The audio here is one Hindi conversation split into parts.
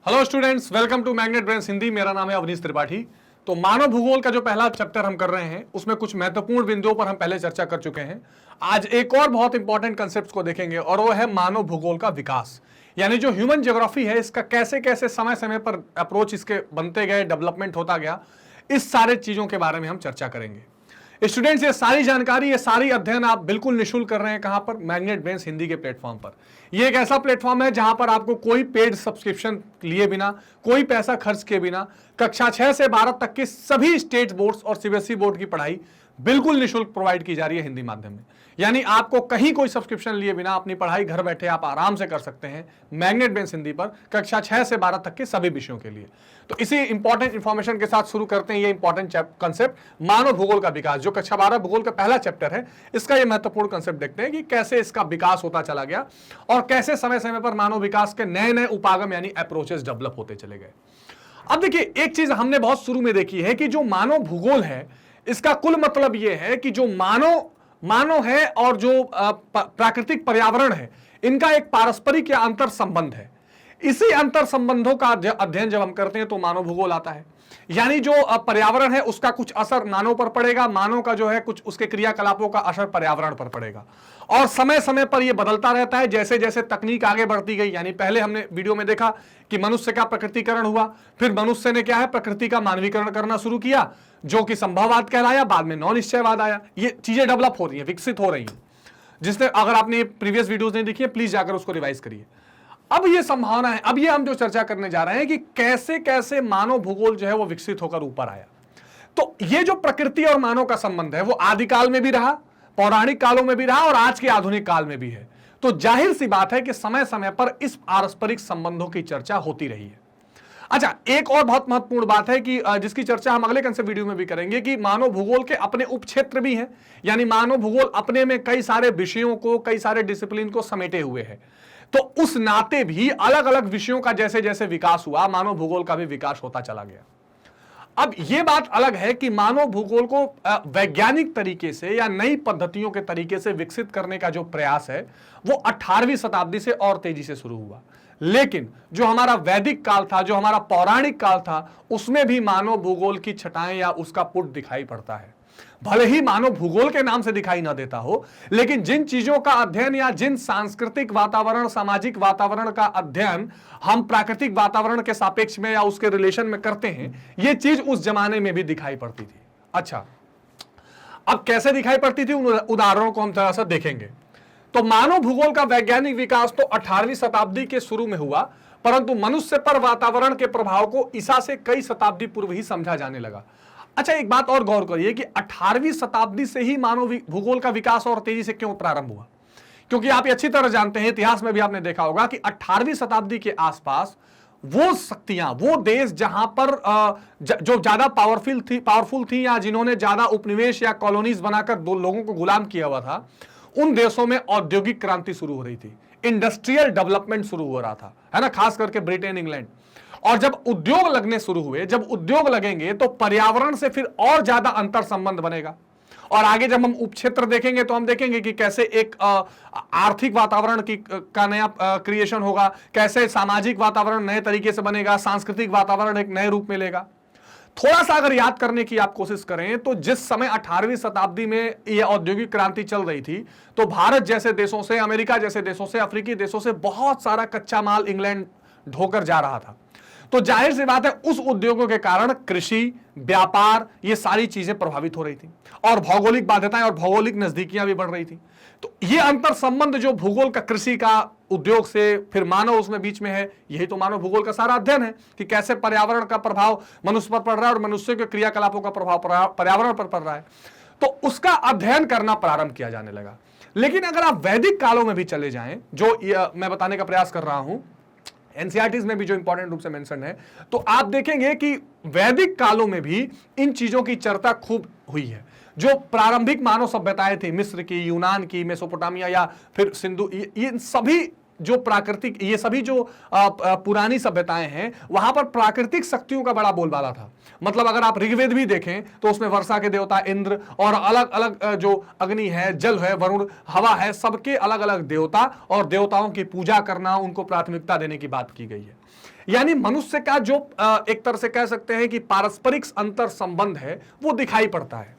Hello students, welcome to Magnet Brains Hindi. मेरा नाम है अवनीश त्रिपाठी। तो मानव भूगोल का जो पहला चैप्टर हम कर रहे हैं उसमें कुछ महत्वपूर्ण बिंदुओं पर हम पहले चर्चा कर चुके हैं। आज एक और बहुत इंपॉर्टेंट कंसेप्ट को देखेंगे और वो है मानव भूगोल का विकास, यानी जो ह्यूमन ज्योग्राफी है इसका कैसे कैसे समय समय पर अप्रोच इसके बनते गए, डेवलपमेंट होता गया, इस सारे चीजों के बारे में हम चर्चा करेंगे। स्टूडेंट्स, ये सारी जानकारी, ये सारी अध्ययन आप बिल्कुल निःशुल्क कर रहे हैं। कहां पर? मैग्नेट ब्रेन्स हिंदी के प्लेटफॉर्म पर। ये एक ऐसा प्लेटफॉर्म है जहां पर आपको कोई पेड सब्सक्रिप्शन लिए बिना, कोई पैसा खर्च किए बिना कक्षा 6 से 12 तक के सभी स्टेट बोर्ड्स और सीबीएसई बोर्ड की पढ़ाई बिल्कुल निःशुल्क प्रोवाइड की जा रही है हिंदी माध्यम में। यानी आपको कहीं कोई सब्सक्रिप्शन लिए बिना अपनी पढ़ाई घर बैठे आप आराम से कर सकते हैं मैग्नेट ब्रेन्स हिंदी पर कक्षा 6 से 12 तक के सभी विषयों के लिए। तो इसी इंपॉर्टेंट इंफॉर्मेशन के साथ शुरू करते हैं ये इंपॉर्टेंट कंसेप्ट, मानव भूगोल का विकास, जो कक्षा 12 भूगोल का पहला चैप्टर है। इसका ये महत्वपूर्ण कंसेप्ट देखते हैं कि कैसे इसका विकास होता चला गया और कैसे समय समय पर मानव विकास के नए नए उपागम यानी अप्रोचेस डेवलप होते चले गए। अब देखिए, एक चीज हमने बहुत शुरू में देखी है कि जो मानव भूगोल है इसका कुल मतलब यह है कि जो मानव है और जो प्राकृतिक पर्यावरण है, इनका एक पारस्परिक या अंतर संबंध है। इसी अंतर संबंधों का अध्ययन जब हम करते हैं तो मानव भूगोल आता है। यानी जो पर्यावरण है उसका कुछ असर मानव पर पड़ेगा, मानव का जो है कुछ उसके क्रियाकलापों का असर पर्यावरण पर पड़ेगा, और समय समय पर यह बदलता रहता है जैसे जैसे तकनीक आगे बढ़ती गई। यानी पहले हमने वीडियो में देखा कि मनुष्य का प्रकृतिकरण हुआ, फिर मनुष्य ने क्या है प्रकृति का मानवीकरण करना शुरू किया, जो कि संभववाद कहलाया, बाद में नौ निश्चयवाद आया। ये चीजें डेवलप हो रही है, विकसित हो रही है। जिसने अगर आपने प्रीवियस वीडियोस नहीं देखी है, प्लीज जाकर उसको रिवाइज करिए। अब ये संभावना है, अब ये हम जो चर्चा करने जा रहे हैं कि कैसे कैसे मानव भूगोल जो है वो विकसित होकर ऊपर आया। तो ये जो प्रकृति और मानव का संबंध है वो आदिकाल में भी रहा, पौराणिक कालों में भी रहा और आज के आधुनिक काल में भी है। तो जाहिर सी बात है कि समय समय पर इस पारस्परिक संबंधों की चर्चा होती रही है। अच्छा, एक और बहुत महत्वपूर्ण बात है कि जिसकी चर्चा हम अगले कंसेप्ट वीडियो में भी करेंगे कि मानव भूगोल के अपने उपक्षेत्र भी हैं। यानी मानव भूगोल अपने में कई सारे विषयों को, कई सारे डिसिप्लिन को समेटे हुए है। तो उस नाते भी अलग अलग विषयों का जैसे जैसे विकास हुआ, मानव भूगोल का भी विकास होता चला गया। अब यह बात अलग है कि मानव भूगोल को वैज्ञानिक तरीके से या नई पद्धतियों के तरीके से विकसित करने का जो प्रयास है वो 18वीं शताब्दी से और तेजी से शुरू हुआ। लेकिन जो हमारा वैदिक काल था, जो हमारा पौराणिक काल था, उसमें भी मानव भूगोल की छटाएं या उसका पुट दिखाई पड़ता है। भले ही मानव भूगोल के नाम से दिखाई ना देता हो, लेकिन जिन चीजों का अध्ययन या जिन सांस्कृतिक वातावरण, सामाजिक वातावरण का अध्ययन हम प्राकृतिक वातावरण के सापेक्ष में या उसके रिलेशन में करते हैं, यह चीज उस जमाने में भी दिखाई पड़ती थी। अच्छा, अब कैसे दिखाई पड़ती थी, उन उदाहरणों को हम थोड़ा सा देखेंगे। तो मानव भूगोल का वैज्ञानिक विकास तो 18वीं शताब्दी के शुरू में हुआ, परंतु मनुष्य पर वातावरण के प्रभाव को ईसा से कई शताब्दी पूर्व ही समझा जाने लगा। अच्छा, एक बात और गौर करिए कि 18वीं शताब्दी से ही मानव भूगोल का विकास और तेजी से क्यों प्रारंभ हुआ। क्योंकि आप ये अच्छी तरह जानते हैं, इतिहास में भी आपने देखा होगा कि 18वीं शताब्दी के आसपास वो शक्तियां, वो देश जहां पर जो ज्यादा पावरफुल थी या जिन्होंने ज्यादा उपनिवेश या कॉलोनीज बनाकर दो लोगों को गुलाम किया हुआ था, उन देशों में औद्योगिक क्रांति शुरू हो रही थी, इंडस्ट्रियल डेवलपमेंट शुरू हो रहा था, है ना, खास करके ब्रिटेन, इंग्लैंड। और जब उद्योग लगने शुरू हुए, जब उद्योग लगेंगे तो पर्यावरण से फिर और ज्यादा अंतर संबंध बनेगा। और आगे जब हम उपक्षेत्र देखेंगे तो हम देखेंगे कि कैसे एक आर्थिक वातावरण का नया क्रिएशन होगा, कैसे सामाजिक वातावरण नए तरीके से बनेगा, सांस्कृतिक वातावरण एक नए रूप में लेगा। थोड़ा सा अगर याद करने की आप कोशिश करें तो जिस समय 18वीं शताब्दी में यह औद्योगिक क्रांति चल रही थी, तो भारत जैसे देशों से, अमेरिका जैसे देशों से, अफ्रीकी देशों से बहुत सारा कच्चा माल इंग्लैंड ढोकर जा रहा था। तो जाहिर सी बात है उस उद्योगों के कारण कृषि, व्यापार, ये सारी चीजें प्रभावित हो रही थी और भौगोलिक बाध्यताएं और भौगोलिक नजदीकियां भी बढ़ रही थी। तो ये अंतर संबंध जो भूगोल का, कृषि का, उद्योग से, फिर मानव उसमें बीच में है, यही तो मानव भूगोल का सारा अध्ययन है कि कैसे पर्यावरण का प्रभाव मनुष्य पर पड़ रहा है और मनुष्य के क्रियाकलापों का प्रभाव पर्यावरण पर पड़ रहा है। तो उसका अध्ययन करना प्रारंभ किया जाने लगा। लेकिन अगर आप वैदिक कालों में भी चले जाएं, जो मैं बताने का प्रयास कर रहा हूं, एनसीईआरटीज में भी जो इंपॉर्टेंट रूप से मेंशन है, तो आप देखेंगे कि वैदिक कालों में भी इन चीजों की चर्चा खूब हुई है। जो प्रारंभिक मानव सभ्यताएं थी, मिस्र की, यूनान की, मेसोपोटामिया या फिर सिंधु, ये सभी जो प्राकृतिक, ये सभी जो पुरानी सभ्यताएं हैं, वहां पर प्राकृतिक शक्तियों का बड़ा बोलबाला था। मतलब अगर आप ऋग्वेद भी देखें तो उसमें वर्षा के देवता इंद्र और अलग अलग जो अग्नि है, जल है, वरुण, हवा है, सबके अलग अलग देवता और देवताओं की पूजा करना, उनको प्राथमिकता देने की बात की गई है। यानी मनुष्य का जो एक तरह से कह सकते हैं कि पारस्परिक अंतर संबंध है वो दिखाई पड़ता है।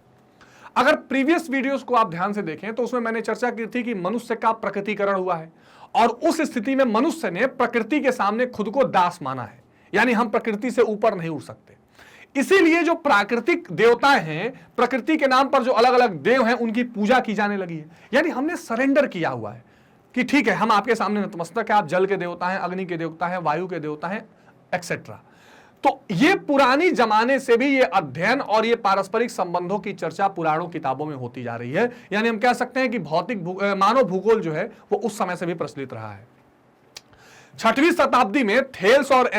अगर प्रीवियस वीडियोस को आप ध्यान से देखें तो उसमें मैंने चर्चा की थी कि मनुष्य का प्रकृतिकरण हुआ है और उस स्थिति में मनुष्य ने प्रकृति के सामने खुद को दास माना है, यानी हम प्रकृति से ऊपर नहीं उठ सकते। इसीलिए जो प्राकृतिक देवताएं हैं, प्रकृति के नाम पर जो अलग अलग देव हैं, उनकी पूजा की जाने लगी है। यानी हमने सरेंडर किया हुआ है कि ठीक है, हम आपके सामने नतमस्तक है, आप जल के देवता हैं, अग्नि के देवता हैं, वायु के देवता हैं, एक्सेट्रा। तो ये पुरानी जमाने से भी ये अध्ययन और ये पारस्परिक संबंधों की चर्चा पुराणों किताबों में होती जा रही है। यानी हम कह सकते हैं कि मानव भूगोल जो है वो उस समय से भी प्रचलित रहा है। 6वीं शताब्दी में थेल्स और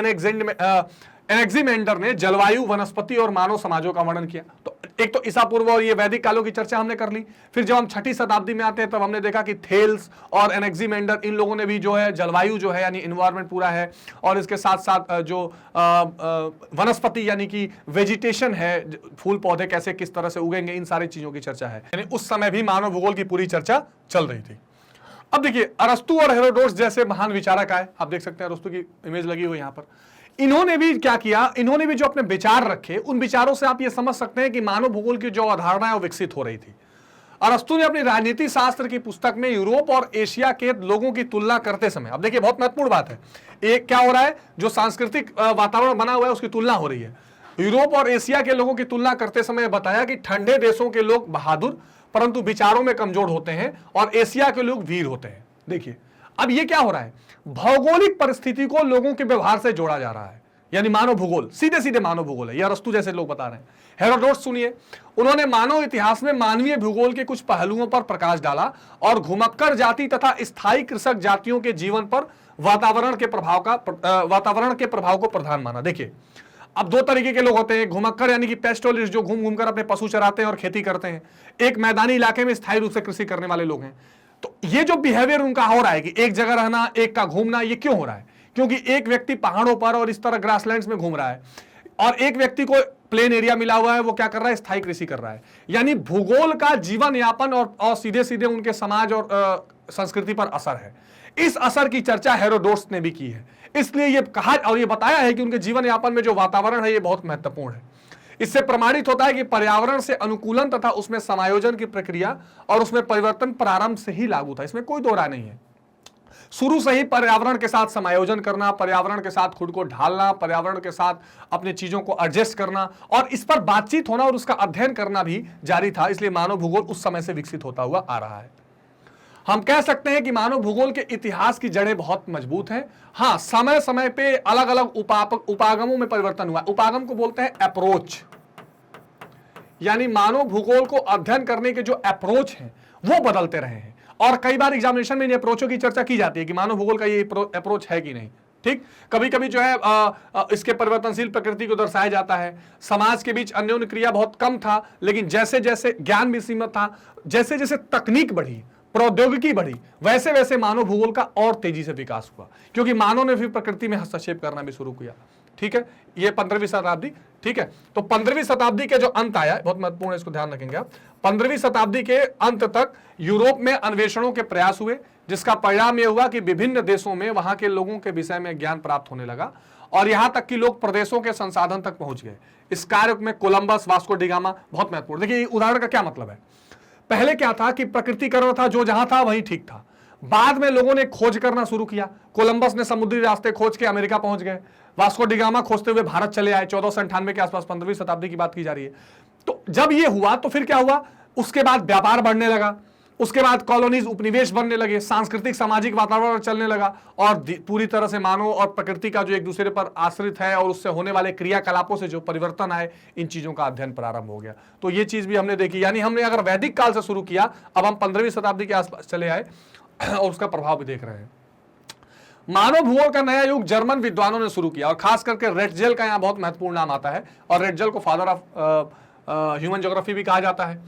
एनेक्सिमेंडर ने जलवायु, वनस्पति और मानव समाजों का वर्णन किया। तो एक तो ईसा पूर्व और ये वैदिक कालों की चर्चा हमने कर ली। फिर जब हम 6वीं शताब्दी में आते हैं तब हमने देखा कि थेल्स और एनेक्सिमेंडर, इन लोगों ने भी जो है जलवायु जो है यानी इन्वायरमेंट पूरा है, और इसके साथ साथ जो वनस्पति यानी कि वेजिटेशन है, फूल पौधे कैसे किस तरह से उगेंगे, इन सारी चीजों की चर्चा है। यानी उस समय भी मानव भूगोल की पूरी चर्चा चल रही थी। अब देखिए, अरस्तु और हेरोडोटस जैसे महान विचारक आए, आप देख सकते हैं अरस्तु की इमेज लगी हुई यहां पर। इन्होंने भी क्या किया, इन्होंने भी जो अपने विचार रखे, उन विचारों से आप ये समझ सकते हैं कि मानव भूगोल की जो अवधारणा है वो विकसित हो रही थी। अरस्तु ने अपनी राजनीति शास्त्र की पुस्तक में यूरोप और एशिया के लोगों की तुलना करते समय, अब देखिए बहुत महत्वपूर्ण बात है, एक क्या हो रहा है, जो सांस्कृतिक वातावरण बना हुआ है उसकी तुलना हो रही है। यूरोप और एशिया के लोगों की तुलना करते समय बताया कि ठंडे देशों के लोग बहादुर परंतु विचारों में कमजोर होते हैं और एशिया के लोग वीर होते हैं। देखिए अब ये क्या हो रहा है, भौगोलिक परिस्थिति को लोगों के व्यवहार से जोड़ा जा रहा है, यानी मानव भूगोल सीधे सीधे मानव भूगोल है। यह अरस्तु जैसे लोग बता रहे हैं। हेरोडोटस सुनिए, उन्होंने मानव इतिहास में मानवीय भूगोल के कुछ पहलुओं पर प्रकाश डाला और घुमक्कड़ जाति तथा स्थायी कृषक जातियों के जीवन पर वातावरण के प्रभाव को प्रधान माना। देखिए अब दो तरीके के लोग होते हैं, घुमक्कड़ यानी कि पेस्टोलिस्ट जो घूम घूम कर अपने पशु चराते हैं और खेती करते हैं, एक मैदानी इलाके में स्थायी रूप से कृषि करने वाले लोग हैं। तो ये जो बिहेवियर उनका हो रहा है कि एक जगह रहना, एक का घूमना, ये क्यों हो रहा है? क्योंकि एक व्यक्ति पहाड़ों पर और इस तरह ग्रासलैंड्स में घूम रहा है और एक व्यक्ति को प्लेन एरिया मिला हुआ है, वो क्या कर रहा है, स्थायी कृषि कर रहा है। यानी भूगोल का जीवन यापन और सीधे सीधे उनके समाज और संस्कृति पर असर है। इस असर की चर्चा हेरोडोटस ने भी की है। इसलिए ये कहा और ये बताया है कि उनके जीवन यापन में जो वातावरण है ये बहुत महत्वपूर्ण है। इससे प्रमाणित होता है कि पर्यावरण से अनुकूलन तथा उसमें समायोजन की प्रक्रिया और उसमें परिवर्तन प्रारंभ से ही लागू था, इसमें कोई दो राय नहीं है। शुरू से ही पर्यावरण के साथ समायोजन करना, पर्यावरण के साथ खुद को ढालना, पर्यावरण के साथ अपने चीजों को एडजस्ट करना और इस पर बातचीत होना और उसका अध्ययन करना भी जारी था। इसलिए मानव भूगोल उस समय से विकसित होता हुआ आ रहा है। हम कह सकते हैं कि मानव भूगोल के इतिहास की जड़ें बहुत मजबूत हैं। हाँ, समय समय पे अलग अलग उपागमों में परिवर्तन हुआ। उपागम को बोलते हैं अप्रोच, यानी मानव भूगोल को अध्ययन करने के जो अप्रोच हैं वो बदलते रहे हैं और कई बार एग्जामिनेशन में इन अप्रोचों की चर्चा की जाती है कि मानव भूगोल का ये अप्रोच है कि नहीं। ठीक, कभी कभी जो है इसके परिवर्तनशील प्रकृति को दर्शाया जाता है। समाज के बीच अन्योन्य क्रिया बहुत कम था, लेकिन जैसे जैसे ज्ञान भी सीमित था, जैसे जैसे तकनीक बढ़ी, प्रौद्योगिकी बढ़ी, वैसे वैसे मानव भूगोल का और तेजी से विकास हुआ, क्योंकि मानव ने फिर प्रकृति में हस्तक्षेप करना भी शुरू किया। ठीक है, ये 15वीं शताब्दी। ठीक है, तो 15वीं शताब्दी के जो अंत आया, बहुत महत्वपूर्ण है, इसको ध्यान रखेंगे आप। 15वीं शताब्दी के अंत तक यूरोप में अन्वेषणों के प्रयास हुए, जिसका परिणाम यह हुआ कि विभिन्न देशों में वहां के लोगों के विषय में ज्ञान प्राप्त होने लगा और यहां तक कि लोग प्रदेशों के संसाधन तक पहुंच गए। इस कार्य में कोलंबस, वास्को डी गामा बहुत महत्वपूर्ण। देखिए उदाहरण का क्या मतलब है, पहले क्या था कि प्रकृतिकरण था, जो जहां था वहीं ठीक था। बाद में लोगों ने खोज करना शुरू किया। कोलंबस ने समुद्री रास्ते खोज के अमेरिका पहुंच गए, वास्को डी गामा खोजते हुए भारत चले आए। 1498 के आसपास, 15वीं शताब्दी की बात की जा रही है। तो जब ये हुआ तो फिर क्या हुआ, उसके बाद व्यापार बढ़ने लगा, उसके बाद कॉलोनीज, उपनिवेश बनने लगे, सांस्कृतिक सामाजिक वातावरण चलने लगा और पूरी तरह से मानव और प्रकृति का जो एक दूसरे पर आश्रित है और उससे होने वाले क्रियाकलापों से जो परिवर्तन आए, इन चीजों का अध्ययन प्रारंभ हो गया। तो ये चीज भी हमने देखी। यानी हमने अगर वैदिक काल से शुरू किया, अब हम 15वीं शताब्दी के आसपास चले आए और उसका प्रभाव भी देख रहे हैं। मानव भूगोल का नया युग जर्मन विद्वानों ने शुरू किया और खास करके रेटजेल का यहाँ बहुत महत्वपूर्ण नाम आता है और रेटजेल को फादर ऑफ ह्यूमन ज्योग्राफी भी कहा जाता है।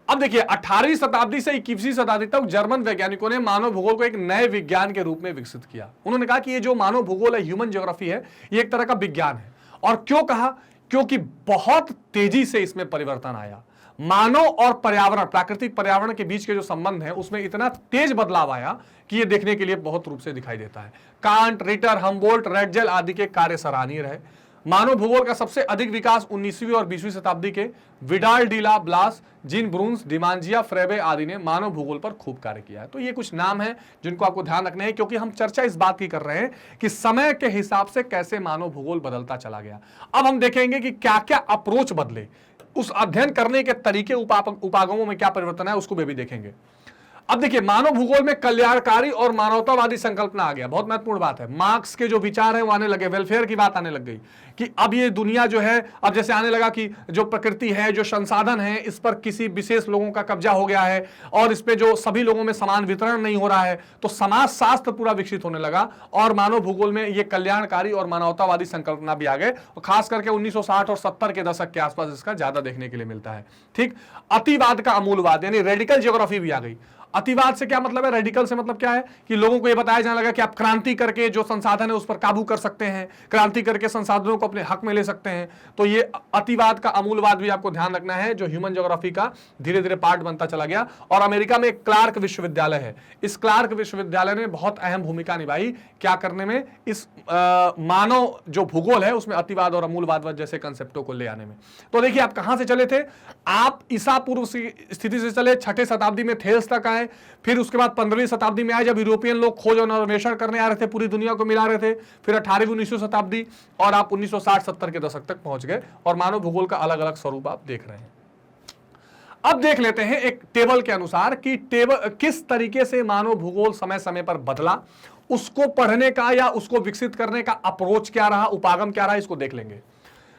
अब देखिए 18वीं शताब्दी से 21वीं शताब्दी तक जर्मन वैज्ञानिकों ने मानव भूगोल को एक नए विज्ञान के रूप में विकसित किया। उन्होंने कहा कि ये जो मानव भूगोल है, ह्यूमन ज्योग्राफी है, ये एक तरह का विज्ञान है। और क्यों कहा, क्योंकि बहुत तेजी से इसमें परिवर्तन आया। मानव और पर्यावरण, प्राकृतिक पर्यावरण के बीच के जो संबंध है उसमें इतना तेज बदलाव आया कि ये देखने के लिए बहुत रूप से दिखाई देता है। कांट, रिटर, हम्बोल्ट, रेटजेल आदि के कार्य सराहनीय रहे। मानव भूगोल का सबसे अधिक विकास 19वीं और 20वीं शताब्दी के विडाल डी ला ब्लास, जीन ब्रून्स, डिमांजिया, फ्रेबे आदि ने मानव भूगोल पर खूब कार्य किया है। तो ये कुछ नाम हैं जिनको आपको ध्यान रखने हैं, क्योंकि हम चर्चा इस बात की कर रहे हैं कि समय के हिसाब से कैसे मानव भूगोल बदलता चला गया। अब हम देखेंगे कि क्या क्या अप्रोच बदले, उस अध्ययन करने के तरीके, उपागमों में क्या परिवर्तन है, उसको भी देखेंगे। अब देखिए, मानव भूगोल में कल्याणकारी और मानवतावादी संकल्पना आ गया। बहुत महत्वपूर्ण बात है। मार्क्स के जो विचार हैं वो आने लगे, वेलफेयर की बात आने लग गई कि अब ये दुनिया जो है, अब जैसे आने लगा कि जो प्रकृति है, जो संसाधन है, इस पर किसी विशेष लोगों का कब्जा हो गया है और इस पे जो सभी लोगों में समान वितरण नहीं हो रहा है। तो समाज शास्त्र पूरा विकसित होने लगा और मानव भूगोल में ये कल्याणकारी और मानवतावादी संकल्पना भी आ गए, और खास करके 1960 और 70 के दशक के आसपास इसका ज्यादा देखने के लिए मिलता है। ठीक, अतिवाद का अमूलवाद यानी रेडिकल ज्योग्राफी भी आ गई। अतिवाद से क्या मतलब है, रेडिकल से मतलब क्या है कि लोगों को यह बताया जाने लगा कि आप क्रांति करके जो संसाधन है उस पर काबू कर सकते हैं, क्रांति करके संसाधनों को अपने हक में ले सकते हैं। तो ये अतिवाद का अमूलवाद भी आपको ध्यान रखना है, जो ह्यूमन ज्योग्राफी का धीरे धीरे पार्ट बनता चला गया। और अमेरिका में एक क्लार्क विश्वविद्यालय है, इस क्लार्क विश्वविद्यालय ने बहुत अहम भूमिका निभाई क्या करने में, इस मानव जो भूगोल है उसमें अतिवाद और अमूलवाद जैसे कंसेप्टों को ले आने में। तो देखिए, आप कहां से चले थे, आप ईसा पूर्व स्थिति से चले, 6ठी शताब्दी में थेल्स तक आए, फिर उसके बाद 15वीं शताब्दी में आए जब यूरोपियन लोग खोज और अन्वेषण करने आ रहे थे, पूरी दुनिया को मिला रहे थे, फिर 18वीं 19वीं शताब्दी, और आप 1960-70 के दशक तक पहुंच गए और मानव भूगोल का अलग अलग स्वरूप आप देख रहे हैं। अब देख लेते हैं एक टेबल के अनुसार कि टेबल किस तरीके से मानव भूगोल समय समय पर बदला, उसको पढ़ने का या उसको विकसित करने का अप्रोच क्या रहा, उपागम क्या रहा, इसको देख लेंगे।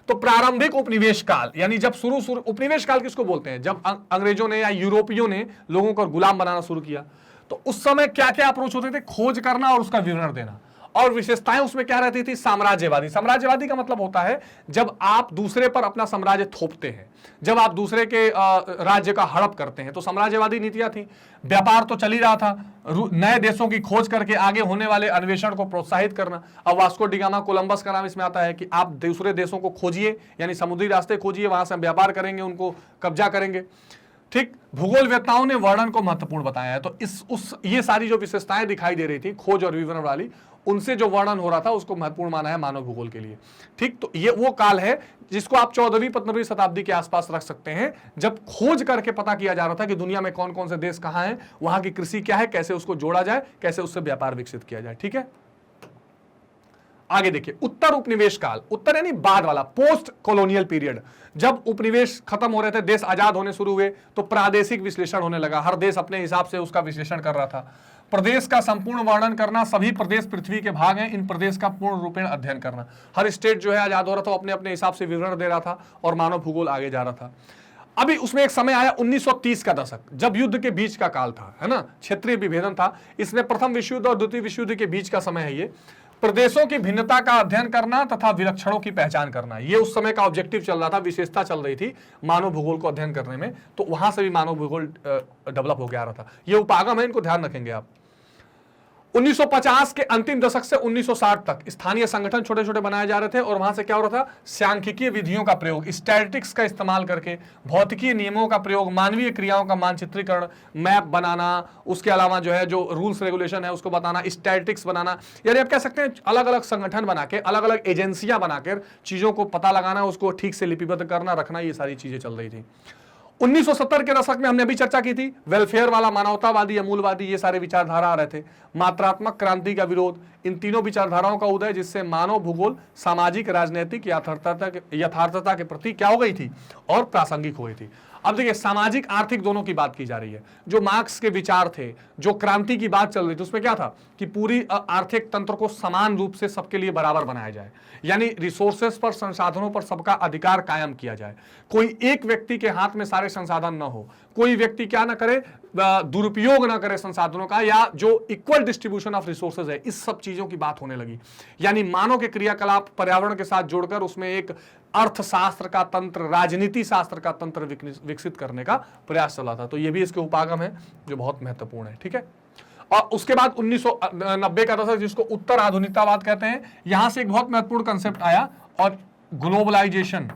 तो प्रारंभिक उपनिवेश काल, यानी जब शुरू उपनिवेश काल किसको बोलते हैं, जब अंग्रेजों ने या यूरोपियों ने लोगों को गुलाम बनाना शुरू किया, तो उस समय क्या क्या अप्रोच होते थे, खोज करना और उसका विवरण देना। और विशेषताएं उसमें क्या रहती थी, साम्राज्यवादी। साम्राज्यवादी का मतलब होता है जब आप दूसरे पर अपना साम्राज्य थोपते हैं, जब आप दूसरे के राज्य का हड़प करते हैं, तो साम्राज्यवादी नीतियां थी। व्यापार तो चल ही रहा था, नए देशों की खोज करके आगे होने वाले अन्वेषण को प्रोत्साहित करना। अब वास्को डी गामा, कोलंबस का नाम इसमें आता है कि आप दूसरे देशों को खोजिए, यानी समुद्री रास्ते खोजिए, वहां से व्यापार करेंगे, उनको कब्जा करेंगे। ठीक, भूगोलवेत्ताओं ने वर्णन को महत्वपूर्ण बताया है। तो ये सारी जो विशेषताएं दिखाई दे रही थी खोज और विवरण वाली, उनसे जो वर्णन हो रहा था उसको महत्वपूर्ण माना है मानव भूगोल के लिए। ठीक, तो ये वो काल है जिसको आप 14वीं-15वीं शताब्दी के आसपास रख सकते हैं, जब खोज करके पता किया जा रहा था कि दुनिया में कौन कौन से देश कहां हैं, वहां की कृषि क्या है, कैसे उसको जोड़ा जाए, कैसे उससे व्यापार विकसित किया जाए। ठीक है, आगे देखिए, उत्तर उपनिवेश काल, उत्तर यानी बाद वाला, पोस्ट कॉलोनियल पीरियड। जब उपनिवेश खत्म हो रहे थे, देश आजाद होने शुरू हुए, तो प्रादेशिक विश्लेषण होने लगा, हर देश अपने हिसाब से उसका विश्लेषण कर रहा था। प्रदेश का संपूर्ण वर्णन करना, सभी प्रदेश पृथ्वी के भाग हैं, इन प्रदेश का पूर्ण रूपेण अध्ययन करना। हर स्टेट जो है आजाद हो रहा था, अपने अपने हिसाब से विवरण दे रहा था और मानव भूगोल आगे जा रहा था। अभी उसमें एक समय आया 1930 का दशक, जब युद्ध के बीच का काल था, है ना, क्षेत्रीय विभेदन था। इसमें प्रथम विश्व युद्ध और द्वितीय विश्व युद्ध के बीच का समय है ये। प्रदेशों की भिन्नता का अध्ययन करना तथा विलक्षणों की पहचान करना, ये उस समय का ऑब्जेक्टिव चल रहा था, विशेषता चल रही थी मानव भूगोल को अध्ययन करने में। तो वहां से भी मानव भूगोल डेवलप हो गया रहा था। ये उपागम है, इनको ध्यान रखेंगे आप। 1950 के अंतिम दशक से 1960 तक स्थानीय संगठन छोटे छोटे बनाए जा रहे थे और वहां से क्या हो रहा था, सांख्यिकीय विधियों का प्रयोग, स्टैटिस्टिक्स का इस्तेमाल करके, भौतिकीय नियमों का प्रयोग, मानवीय क्रियाओं का मानचित्रीकरण, मैप बनाना, उसके अलावा जो है जो रूल्स रेगुलेशन है उसको बताना, स्टैटिस्टिक्स बनाना, यानी आप कह सकते हैं अलग अलग संगठन बना के, अलग अलग एजेंसियां बनाकर चीजों को पता लगाना, उसको ठीक से लिपिबद्ध करना, रखना, ये सारी चीजें चल रही थी। 1970 के दशक में हमने अभी चर्चा की थी, वेलफेयर वाला, मानवतावादी, अमूलवादी, ये सारे विचारधारा आ रहे थे। मात्रात्मक क्रांति का विरोध, इन तीनों विचारधाराओं का उदय, जिससे मानव भूगोल सामाजिक राजनीतिक यथार्थता के प्रति क्या हो गई थी और प्रासंगिक हो गई थी। अब देखिए, सामाजिक आर्थिक दोनों की बात की जा रही है। जो मार्क्स के विचार थे, जो क्रांति की बात चल रही थी, उसमें क्या था कि पूरी आर्थिक तंत्र को समान रूप से सबके लिए बराबर बनाया जाए, यानी रिसोर्सेस पर, संसाधनों पर सबका अधिकार कायम किया जाए। कोई एक व्यक्ति के हाथ में सारे संसाधन न हो, कोई व्यक्ति क्या ना करे, दुरुपयोग ना करे संसाधनों का, या जो इक्वल डिस्ट्रीब्यूशन ऑफ रिसोर्सेज है, इस सब चीजों की बात होने लगी। यानी मानव के क्रियाकलाप पर्यावरण के साथ जोड़कर उसमें एक अर्थशास्त्र का तंत्र, राजनीति शास्त्र का तंत्र विकसित करने का प्रयास चला था। तो ये भी इसके उपागम है जो बहुत महत्वपूर्ण है। ठीक है, और उसके बाद 1990 का दशक, जिसको उत्तर आधुनिकतावाद कहते हैं, यहां से एक बहुत महत्वपूर्ण कंसेप्ट आया, और ग्लोबलाइजेशन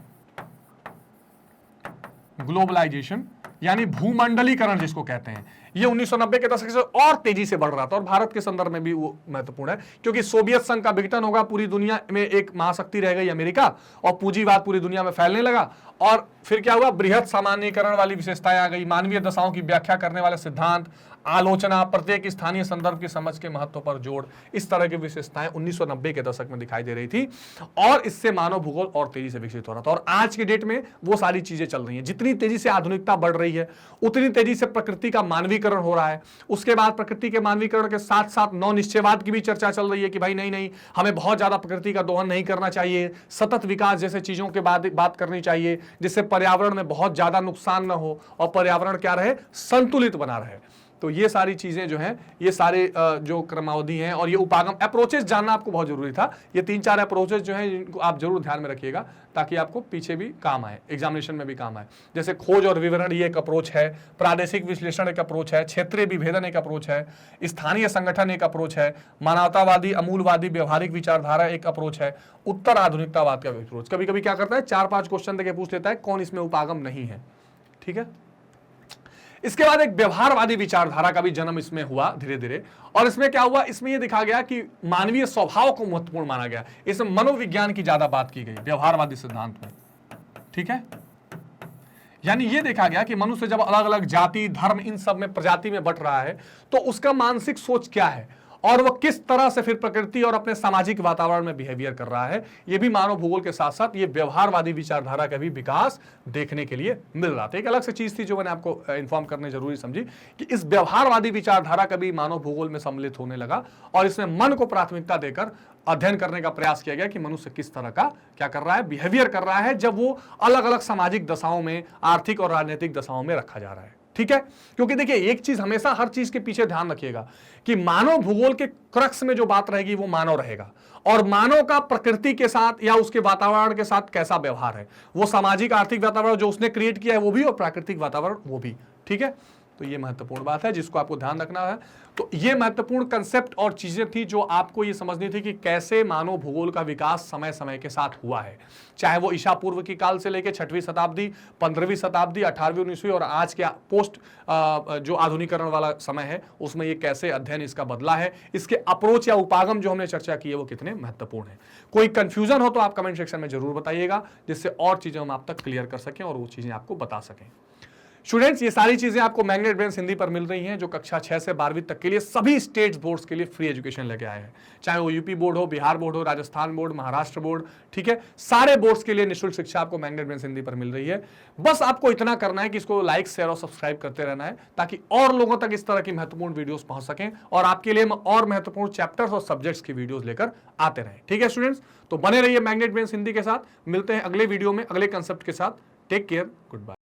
ग्लोबलाइजेशन यानी भूमंडलीकरण जिसको कहते हैं, ये 1990 के दशक से और तेजी से बढ़ रहा था और भारत के संदर्भ में भी वो महत्वपूर्ण है क्योंकि सोवियत संघ का विघटन होगा, पूरी दुनिया में एक महाशक्ति रह गई अमेरिका और पूंजीवाद पूरी दुनिया में फैलने लगा और फिर क्या हुआ, बृहत सामान्यीकरण वाली विशेषताएं आ गई, मानवीय दशाओं की व्याख्या करने वाले सिद्धांत, आलोचना, प्रत्येक स्थानीय संदर्भ की समझ के महत्व पर जोड़, इस तरह की विशेषताएं 1990 के दशक में दिखाई दे रही थी और इससे मानव भूगोल और तेजी से विकसित हो रहा था। और आज के डेट में वो सारी चीजें चल रही हैं। जितनी तेजी से आधुनिकता बढ़ रही है उतनी तेजी से प्रकृति का मानवीकरण हो रहा है। उसके बाद प्रकृति के मानवीकरण के साथ साथ नौ निश्चयवाद की भी चर्चा चल रही है कि भाई नहीं, हमें बहुत ज्यादा प्रकृति का दोहन नहीं करना चाहिए, सतत विकास जैसे चीजों के बात करनी चाहिए जिससे पर्यावरण में बहुत ज्यादा नुकसान न हो और पर्यावरण क्या रहे, संतुलित बना रहे। तो ये सारी चीजें जो हैं, ये सारे जो क्रमावधि हैं और ये उपागम अप्रोचेस जानना आपको बहुत जरूरी था। ये 3-4 अप्रोचेस जो हैं जिनको आप जरूर ध्यान में रखिएगा ताकि आपको पीछे भी काम आए, एग्जामिनेशन में भी काम आए। जैसे खोज और विवरण ये एक अप्रोच है, प्रादेशिक विश्लेषण एक अप्रोच है, क्षेत्रीय विभेदन एक अप्रोच है, स्थानीय संगठन एक अप्रोच है, मानवतावादी अमूलवादी व्यवहारिक विचारधारा एक अप्रोच है, उत्तर आधुनिकतावाद का अप्रोच। कभी कभी क्या करता है, 4-5 क्वेश्चन देके पूछ लेता है कौन इसमें उपागम नहीं है। ठीक है, इसके बाद एक व्यवहारवादी विचारधारा का भी जन्म इसमें हुआ धीरे धीरे और इसमें क्या हुआ, इसमें यह देखा गया कि मानवीय स्वभाव को महत्वपूर्ण माना गया, इसमें मनोविज्ञान की ज्यादा बात की गई व्यवहारवादी सिद्धांत में। ठीक है, यानी यह देखा गया कि मनुष्य जब अलग अलग जाति धर्म इन सब में प्रजाति में बंट रहा है तो उसका मानसिक सोच क्या है और वह किस तरह से फिर प्रकृति और अपने सामाजिक वातावरण में बिहेवियर कर रहा है, यह भी मानव भूगोल के साथ साथ ये व्यवहारवादी विचारधारा का भी विकास देखने के लिए मिल रहा था। एक अलग से चीज थी जो मैंने आपको इन्फॉर्म करने जरूरी समझी कि इस व्यवहारवादी विचारधारा का भी मानव भूगोल में सम्मिलित होने लगा और इसमें मन को प्राथमिकता देकर अध्ययन करने का प्रयास किया गया कि मनुष्य किस तरह का क्या कर रहा है, बिहेवियर कर रहा है जब वो अलग अलग सामाजिक दशाओं में, आर्थिक और राजनीतिक दशाओं में रखा जा रहा है। ठीक है, क्योंकि देखिए एक चीज हमेशा हर चीज के पीछे ध्यान रखिएगा कि मानव भूगोल के क्रक्स में जो बात रहेगी वो मानव रहेगा और मानव का प्रकृति के साथ या उसके वातावरण के साथ कैसा व्यवहार है, वो सामाजिक आर्थिक वातावरण जो उसने क्रिएट किया है वो भी और प्राकृतिक वातावरण वो भी। ठीक है, तो ये महत्वपूर्ण बात है जिसको आपको ध्यान रखना है। तो ये महत्वपूर्ण कंसेप्ट और चीजें थी जो आपको ये समझनी थी कि कैसे मानव भूगोल का विकास समय समय के साथ हुआ है, चाहे वो ईसा पूर्व की काल से लेकर 6वीं शताब्दी, 15वीं शताब्दी, 18वीं 19वीं और आज के पोस्ट जो आधुनिकरण वाला समय है उसमें ये कैसे अध्ययन इसका बदला है, इसके अप्रोच या उपागम जो हमने चर्चा की है वो कितने महत्वपूर्ण है। कोई कंफ्यूजन हो तो आप कमेंट सेक्शन में जरूर बताइएगा जिससे और चीजें हम आप तक क्लियर कर सकें और वो चीजें आपको बता सकें। स्टूडेंट्स, ये सारी चीजें आपको मैग्नेट ब्रेन्स हिंदी पर मिल रही हैं जो कक्षा 6 से 12वीं तक के लिए सभी स्टेट बोर्ड्स के लिए फ्री एजुकेशन लेके आए हैं, चाहे वो यूपी बोर्ड हो, बिहार बोर्ड हो, राजस्थान बोर्ड, महाराष्ट्र बोर्ड। ठीक है, सारे बोर्ड्स के लिए निःशुल्क शिक्षा आपको मैग्नेट ब्रेन्स हिंदी पर मिल रही है। बस आपको इतना करना है कि इसको लाइक शेयर और सब्सक्राइब करते रहना है ताकि और लोगों तक इस तरह की महत्वपूर्ण वीडियोस पहुंच सकें और आपके लिए हम और महत्वपूर्ण चैप्टर्स और सब्जेक्ट्स की वीडियोस लेकर आते रहें। ठीक है स्टूडेंट्स, तो बने रहिए मैग्नेट ब्रेन्स हिंदी के साथ। मिलते हैं अगले वीडियो में अगले कंसेप्ट के साथ। Take care, good bye.